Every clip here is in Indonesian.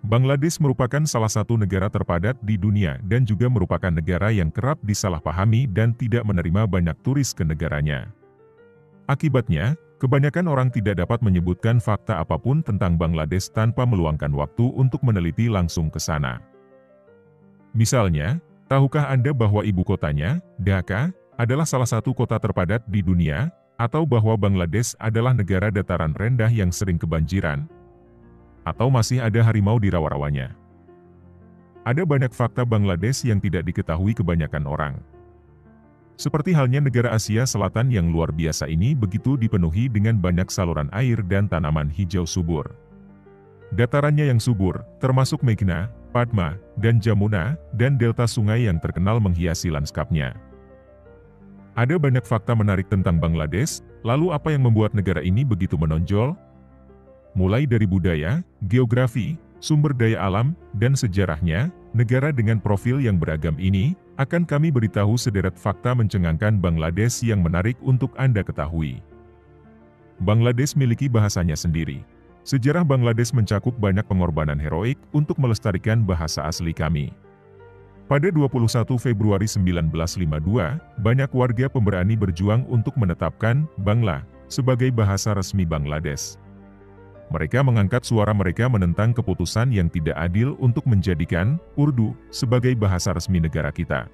Bangladesh merupakan salah satu negara terpadat di dunia dan juga merupakan negara yang kerap disalahpahami dan tidak menerima banyak turis ke negaranya. Akibatnya, kebanyakan orang tidak dapat menyebutkan fakta apapun tentang Bangladesh tanpa meluangkan waktu untuk meneliti langsung ke sana. Misalnya, tahukah Anda bahwa ibu kotanya, Dhaka, adalah salah satu kota terpadat di dunia, atau bahwa Bangladesh adalah negara dataran rendah yang sering kebanjiran? Atau masih ada harimau di rawa-rawanya? Ada banyak fakta Bangladesh yang tidak diketahui kebanyakan orang. Seperti halnya negara Asia Selatan yang luar biasa ini begitu dipenuhi dengan banyak saluran air dan tanaman hijau subur. Datarannya yang subur, termasuk Meghna, Padma, dan Jamuna, dan delta sungai yang terkenal menghiasi lanskapnya. Ada banyak fakta menarik tentang Bangladesh, lalu apa yang membuat negara ini begitu menonjol? Mulai dari budaya, geografi, sumber daya alam, dan sejarahnya, negara dengan profil yang beragam ini, akan kami beritahu sederet fakta mencengangkan Bangladesh yang menarik untuk Anda ketahui. Bangladesh miliki bahasanya sendiri. Sejarah Bangladesh mencakup banyak pengorbanan heroik untuk melestarikan bahasa asli kami. Pada 21 Februari 1952, banyak warga pemberani berjuang untuk menetapkan Bangla sebagai bahasa resmi Bangladesh. Mereka mengangkat suara mereka menentang keputusan yang tidak adil untuk menjadikan Urdu sebagai bahasa resmi negara kita.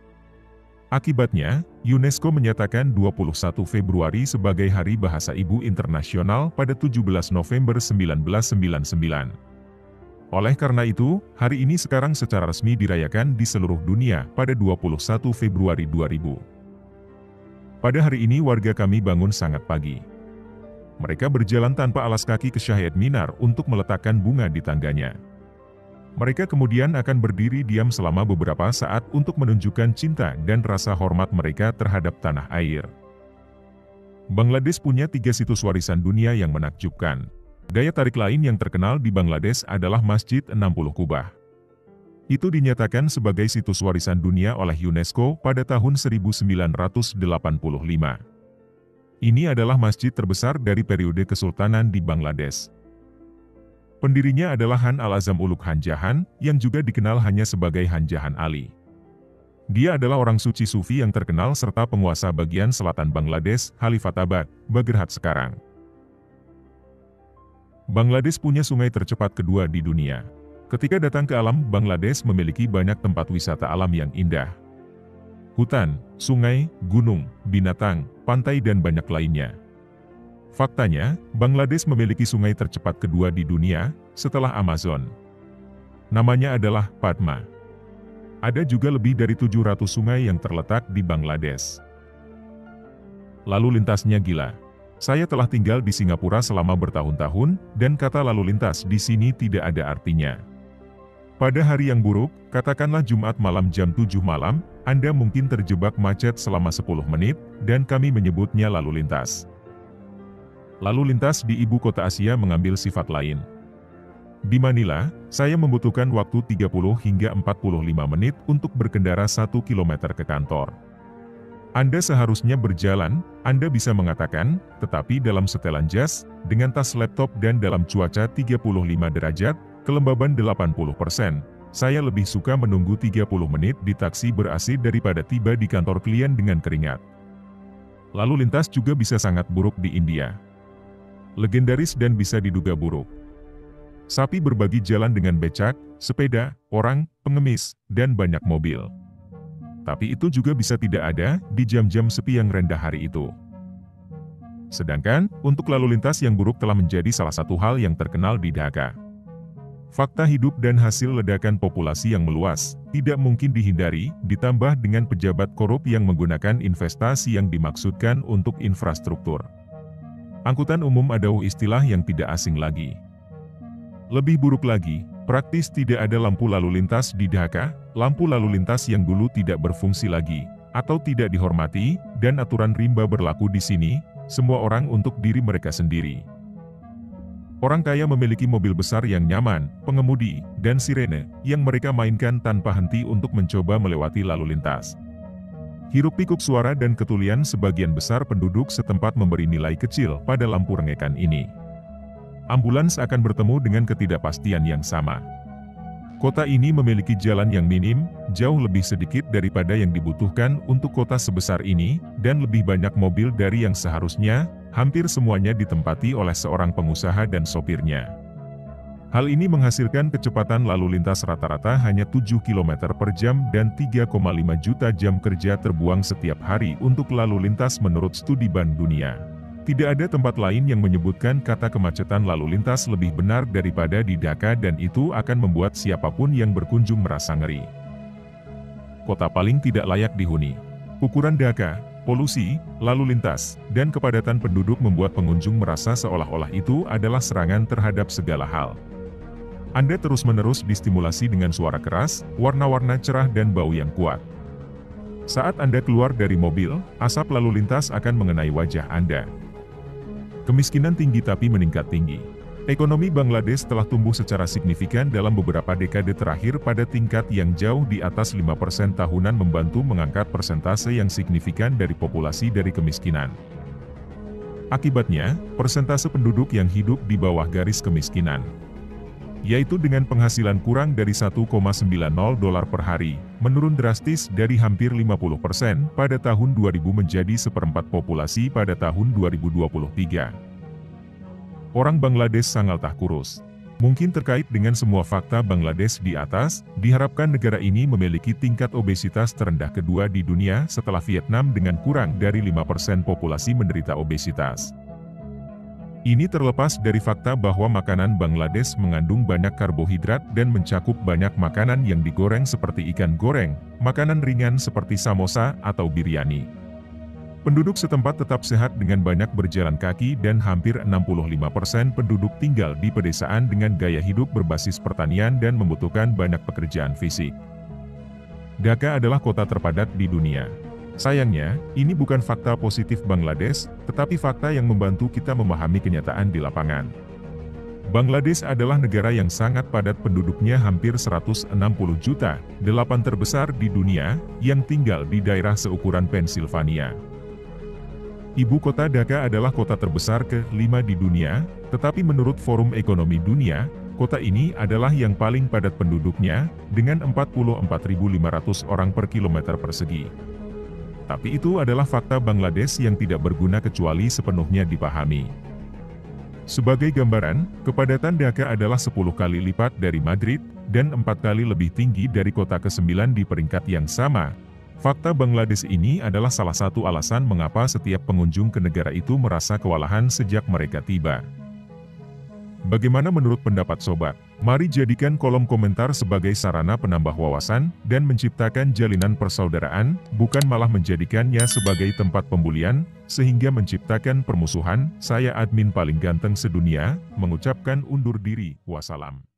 Akibatnya, UNESCO menyatakan 21 Februari sebagai Hari Bahasa Ibu Internasional pada 17 November 1999. Oleh karena itu, hari ini sekarang secara resmi dirayakan di seluruh dunia pada 21 Februari 2000. Pada hari ini warga kami bangun sangat pagi. Mereka berjalan tanpa alas kaki ke Shahid Minar untuk meletakkan bunga di tangganya. Mereka kemudian akan berdiri diam selama beberapa saat untuk menunjukkan cinta dan rasa hormat mereka terhadap tanah air. Bangladesh punya 3 situs warisan dunia yang menakjubkan. Daya tarik lain yang terkenal di Bangladesh adalah Masjid 60 Kubah. Itu dinyatakan sebagai situs warisan dunia oleh UNESCO pada tahun 1985. Ini adalah masjid terbesar dari periode Kesultanan di Bangladesh. Pendirinya adalah Han Al-Azam Ulugh Han Jahan, yang juga dikenal hanya sebagai Han Jahan Ali. Dia adalah orang suci sufi yang terkenal serta penguasa bagian selatan Bangladesh, Khalifatabad, Bagerhat sekarang. Bangladesh punya sungai tercepat kedua di dunia. Ketika datang ke alam, Bangladesh memiliki banyak tempat wisata alam yang indah. Hutan, sungai, gunung, binatang, pantai dan banyak lainnya. Faktanya, Bangladesh memiliki sungai tercepat kedua di dunia, setelah Amazon. Namanya adalah Padma. Ada juga lebih dari 700 sungai yang terletak di Bangladesh. Lalu lintasnya gila. Saya telah tinggal di Singapura selama bertahun-tahun, dan kata lalu lintas di sini tidak ada artinya. Pada hari yang buruk, katakanlah Jumat malam jam 7 malam, Anda mungkin terjebak macet selama 10 menit, dan kami menyebutnya lalu lintas. Lalu lintas di ibu kota Asia mengambil sifat lain. Di Manila, saya membutuhkan waktu 30 hingga 45 menit untuk berkendara 1 km ke kantor. Anda seharusnya berjalan, Anda bisa mengatakan, tetapi dalam setelan jas, dengan tas laptop dan dalam cuaca 35 derajat, kelembaban 80%, saya lebih suka menunggu 30 menit di taksi ber-AC daripada tiba di kantor klien dengan keringat. Lalu lintas juga bisa sangat buruk di India. Legendaris dan bisa diduga buruk. Sapi berbagi jalan dengan becak, sepeda, orang, pengemis, dan banyak mobil. Tapi itu juga bisa tidak ada di jam-jam sepi yang rendah hari itu. Sedangkan, untuk lalu lintas yang buruk telah menjadi salah satu hal yang terkenal di Dhaka. Fakta hidup dan hasil ledakan populasi yang meluas, tidak mungkin dihindari, ditambah dengan pejabat korup yang menggunakan investasi yang dimaksudkan untuk infrastruktur. Angkutan umum adalah istilah yang tidak asing lagi. Lebih buruk lagi, praktis tidak ada lampu lalu lintas di Dhaka, lampu lalu lintas yang dulu tidak berfungsi lagi, atau tidak dihormati, dan aturan rimba berlaku di sini, semua orang untuk diri mereka sendiri. Orang kaya memiliki mobil besar yang nyaman, pengemudi, dan sirene, yang mereka mainkan tanpa henti untuk mencoba melewati lalu lintas. Hiruk-pikuk suara dan ketulian sebagian besar penduduk setempat memberi nilai kecil pada lampu rengekan ini. Ambulans akan bertemu dengan ketidakpastian yang sama. Kota ini memiliki jalan yang minim, jauh lebih sedikit daripada yang dibutuhkan untuk kota sebesar ini, dan lebih banyak mobil dari yang seharusnya, hampir semuanya ditempati oleh seorang pengusaha dan sopirnya. Hal ini menghasilkan kecepatan lalu lintas rata-rata hanya 7 km per jam dan 3,5 juta jam kerja terbuang setiap hari untuk lalu lintas menurut studi Bank Dunia. Tidak ada tempat lain yang menyebutkan kata kemacetan lalu lintas lebih benar daripada di Dhaka dan itu akan membuat siapapun yang berkunjung merasa ngeri. Kota paling tidak layak dihuni. Ukuran Dhaka, polusi, lalu lintas, dan kepadatan penduduk membuat pengunjung merasa seolah-olah itu adalah serangan terhadap segala hal. Anda terus-menerus distimulasi dengan suara keras, warna-warna cerah dan bau yang kuat. Saat Anda keluar dari mobil, asap lalu lintas akan mengenai wajah Anda. Kemiskinan tinggi tapi meningkat tinggi. Ekonomi Bangladesh telah tumbuh secara signifikan dalam beberapa dekade terakhir pada tingkat yang jauh di atas 5% tahunan membantu mengangkat persentase yang signifikan dari populasi dari kemiskinan. Akibatnya, persentase penduduk yang hidup di bawah garis kemiskinan, yaitu dengan penghasilan kurang dari $1,90 per hari, menurun drastis dari hampir 50% pada tahun 2000 menjadi seperempat populasi pada tahun 2023. Orang Bangladesh sangat tak kurus. Mungkin terkait dengan semua fakta Bangladesh di atas, diharapkan negara ini memiliki tingkat obesitas terendah kedua di dunia setelah Vietnam dengan kurang dari 5% populasi menderita obesitas. Ini terlepas dari fakta bahwa makanan Bangladesh mengandung banyak karbohidrat dan mencakup banyak makanan yang digoreng seperti ikan goreng, makanan ringan seperti samosa atau biryani. Penduduk setempat tetap sehat dengan banyak berjalan kaki dan hampir 65% penduduk tinggal di pedesaan dengan gaya hidup berbasis pertanian dan membutuhkan banyak pekerjaan fisik. Dhaka adalah kota terpadat di dunia. Sayangnya, ini bukan fakta positif Bangladesh, tetapi fakta yang membantu kita memahami kenyataan di lapangan. Bangladesh adalah negara yang sangat padat penduduknya hampir 160 juta, 8 terbesar di dunia, yang tinggal di daerah seukuran Pennsylvania. Ibu kota Dhaka adalah kota terbesar ke-5 di dunia, tetapi menurut Forum Ekonomi Dunia, kota ini adalah yang paling padat penduduknya, dengan 44.500 orang per kilometer persegi. Tapi itu adalah fakta Bangladesh yang tidak berguna kecuali sepenuhnya dipahami. Sebagai gambaran, kepadatan Dhaka adalah 10 kali lipat dari Madrid, dan 4 kali lebih tinggi dari kota ke-9 di peringkat yang sama. Fakta Bangladesh ini adalah salah satu alasan mengapa setiap pengunjung ke negara itu merasa kewalahan sejak mereka tiba. Bagaimana menurut pendapat sobat? Mari jadikan kolom komentar sebagai sarana penambah wawasan dan menciptakan jalinan persaudaraan, bukan malah menjadikannya sebagai tempat pembulian, sehingga menciptakan permusuhan. Saya admin paling ganteng sedunia, mengucapkan undur diri. Wassalam.